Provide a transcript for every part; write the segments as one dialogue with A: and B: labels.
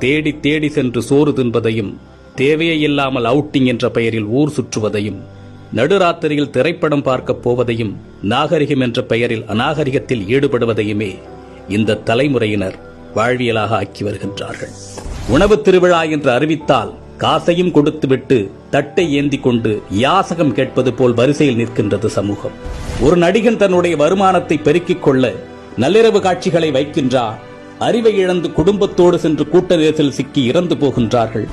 A: தேடி தேடி சென்று சோறு தின்பதையும், தேவையே இல்லாமல் அவுட்டிங் என்ற பெயரில் ஊர் சுற்றுவதையும், நடுராத்திரியில் திரைப்படம் பார்க்கப் போவதையும், நாகரிகம் என்ற பெயரில் அநாகரிகத்தில் ஈடுபடுவதையுமே இந்த தலைமுறையினர் வாழ்வியலாக ஆக்கி வருகின்றார்கள். உணவு திருவிழா என்று அறிவித்தால் காசையும் கொடுத்துவிட்டு தட்டை ஏந்தி கொண்டு யாசகம் கேட்பது போல் வரிசையில் நிற்கின்றது சமூகம். ஒரு நடிகன் தன்னுடைய வருமானத்தை பெருக்கிக் கொள்ள நள்ளிரவு காட்சிகளை வைக்கின்றார். அறிவை இழந்து குடும்பத்தோடு சென்று கூட்ட நெரிசல் சிக்கி இறந்து போகின்றார்கள்.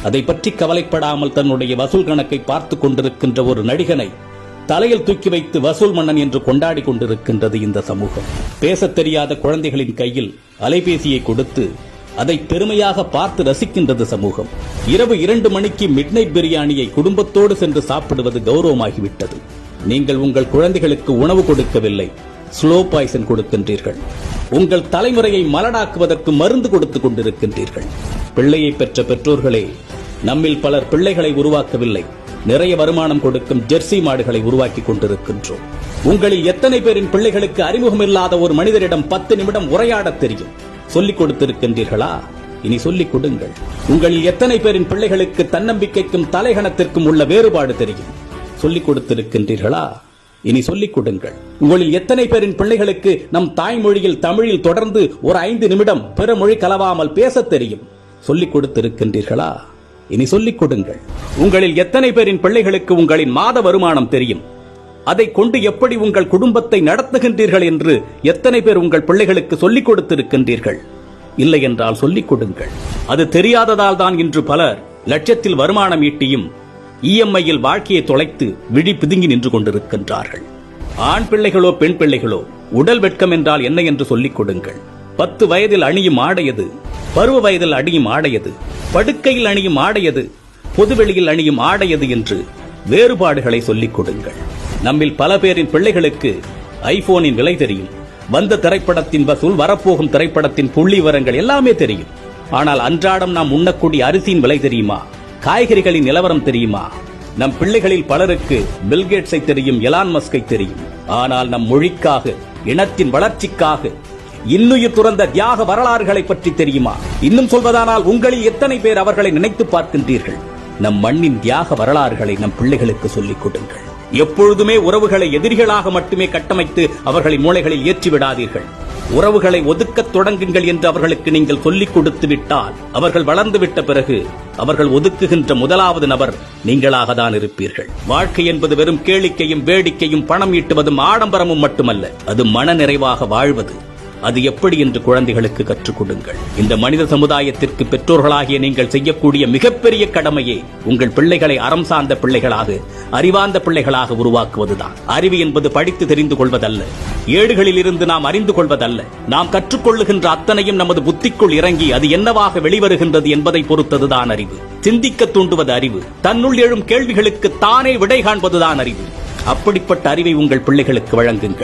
A: அதை பற்றி கவலைப்படாமல் தன்னுடைய வசூல் கணக்கை பார்த்துக் கொண்டிருக்கின்ற ஒரு நடிகனை தலையில் தூக்கி வைத்து வசூல் மன்னன் என்று கொண்டாடி கொண்டிருக்கின்றது இந்த சமூகம். பேசத் தெரியாத குழந்தைகளின் கையில் அலைபேசியை கொடுத்து அதை பெருமையாக பார்த்து ரசிக்கின்றது சமூகம். இரவு 2 மணிக்கு மிட்நைட் பிரியாணியை குடும்பத்தோடு சென்று சாப்பிடுவது கௌரவமாகிவிட்டது. நீங்கள் உங்கள் குழந்தைகளுக்கு உணவு கொடுக்கவில்லை, ஸ்லோ பாய்சன் கொடுக்கின்றீர்கள். உங்கள் தலைமுறையை மலடாக்குவதற்கு மருந்து கொடுத்துக் கொண்டிருக்கின்றீர்கள். பிள்ளையை பெற்ற பெற்றோர்களே, நம்மில் பலர் பிள்ளைகளை உருவாக்கவில்லை, நிறைய வருமானம் கொடுக்கும் ஜெர்சி மாடுகளை உருவாக்கி கொண்டிருக்கின்றோம். உங்களில் எத்தனை பேரின் பிள்ளைகளுக்கு அறிமுகம் இல்லாத ஒரு மனிதரிடம் 10 நிமிடம் உரையாட தெரியும்? சொல்லிக் கொடுத்திருக்கின்றீர்களா? இனி சொல்லிக் கொடுங்கள். உங்களில் எத்தனை பேரின் பிள்ளைகளுக்கு தன்னம்பிக்கைக்கும் தலைகணத்திற்கும் உள்ள வேறுபாடு தெரியும்? சொல்லிக் கொடுத்திருக்கின்றீர்களா? இனி சொல்லிக் கொடுங்கள். உங்களில் எத்தனை பேரின் பிள்ளைகளுக்கு நம் தாய்மொழியில் தமிழில் தொடர்ந்து ஒரு 5 நிமிடம் பிற மொழி கலவாமல் பேசத் தெரியும்? சொல்லிக் கொடுத்திருக்கின்றீர்களா? இனி சொல்லிக் கொடுங்கள். உங்களில் எத்தனை பேரின் பிள்ளைகளுக்கு உங்களின் மாத வருமானம் தெரியும்? அதை கொண்டு எப்படி உங்கள் குடும்பத்தை நடத்துகின்றீர்கள் என்று எத்தனை பேர் உங்கள் பிள்ளைகளுக்கு சொல்லிக் கொடுத்திருக்கின்றீர்கள்? இல்லை என்றால் சொல்லிக் கொடுங்கள். அது தெரியாததால் தான் இன்று பலர் லட்சத்தில் வருமானம் ஈட்டியும் இஎம்ஐயில் வாழ்க்கையை தொலைத்து விழி பிதுங்கி நின்று கொண்டிருக்கின்றார்கள். ஆண் பிள்ளைகளோ பெண் பிள்ளைகளோ, உடல் வெட்கம் என்றால் என்ன என்று சொல்லிக் கொடுங்கள். 10 வயதில் அணியும் ஆடையது, பருவ வயதில் அணியும் ஆடையது, படுக்கையில் அணியும் ஆடையது, பொதுவெளியில் அணியும் ஆடையது என்று வேறுபாடுகளை சொல்லிக் கொடுங்கள். நம்மில் பல பேரின் பிள்ளைகளுக்கு ஐபோனின் விலை தெரியும், வந்த திரைப்படத்தின் வசூல், வரப்போகும் திரைப்படத்தின் புள்ளி விவரங்கள் எல்லாமே தெரியும். ஆனால் அன்றாடம் நாம் உண்ணக்கூடிய அரிசியின் விலை தெரியுமா? காய்கறிகளின் நிலவரம் தெரியுமா? நம் பிள்ளைகளில் பலருக்கு பில்கேட்ஸை தெரியும், எலான் மஸ்கை தெரியும். ஆனால் நம் மொழிக்காக, இனத்தின் வளர்ச்சிக்காக இன்னுயிர் துறந்த தியாக வரலாறுகளை பற்றி தெரியுமா? இன்னும் சொல்வதானால் உங்களில் எத்தனை பேர் அவர்களை நினைத்து பார்க்கின்றீர்கள்? நம் மண்ணின் தியாக வரலாறுகளை நம் பிள்ளைகளுக்கு சொல்லிக் கொடுங்கள். எப்பொழுதுமே உறவுகளை எதிரிகளாக மட்டுமே கட்டமைத்து அவர்களை மூளைகளில் ஏற்றிவிடாதீர்கள். உறவுகளை ஒதுக்கத் தொடங்குங்கள் என்று அவர்களுக்கு நீங்கள் சொல்லிக் கொடுத்து விட்டால், அவர்கள் வளர்ந்து விட்ட பிறகு அவர்கள் ஒதுக்குகின்ற முதலாவது நபர் நீங்களாக தான் இருப்பீர்கள். வாழ்க்கை என்பது வெறும் கேளிக்கையும் வேடிக்கையும் பணம் ஈட்டுவதும் ஆடம்பரமும் மட்டுமல்ல, அது மன நிறைவாக வாழ்வது. அது எப்படி என்று குழந்தைகளுக்கு கற்றுக் கொடுங்கள். இந்த மனித சமுதாயத்திற்கு பெற்றோர்களாகிய நீங்கள் செய்யக்கூடிய மிகப்பெரிய கடமையே உங்கள் பிள்ளைகளை அறம் சார்ந்த பிள்ளைகளாக, அறிவார்ந்த பிள்ளைகளாக உருவாக்குவதுதான். அறிவு என்பது படித்து தெரிந்து கொள்வதல்ல, ஏடுகளில் இருந்து நாம் அறிந்து கொள்வதல்ல. நாம் கற்றுக்கொள்ளுகின்ற அத்தனையும் நமது புத்திக்குள் இறங்கி அது என்னவாக வெளிவருகின்றது என்பதை பொறுத்ததுதான் அறிவு. சிந்திக்க தூண்டுவது அறிவு. தன்னுள் எழும் கேள்விகளுக்கு தானே விடை காண்பதுதான் அறிவு. அப்படிப்பட்ட அறிவை உங்கள் பிள்ளைகளுக்கு வழங்குங்கள்.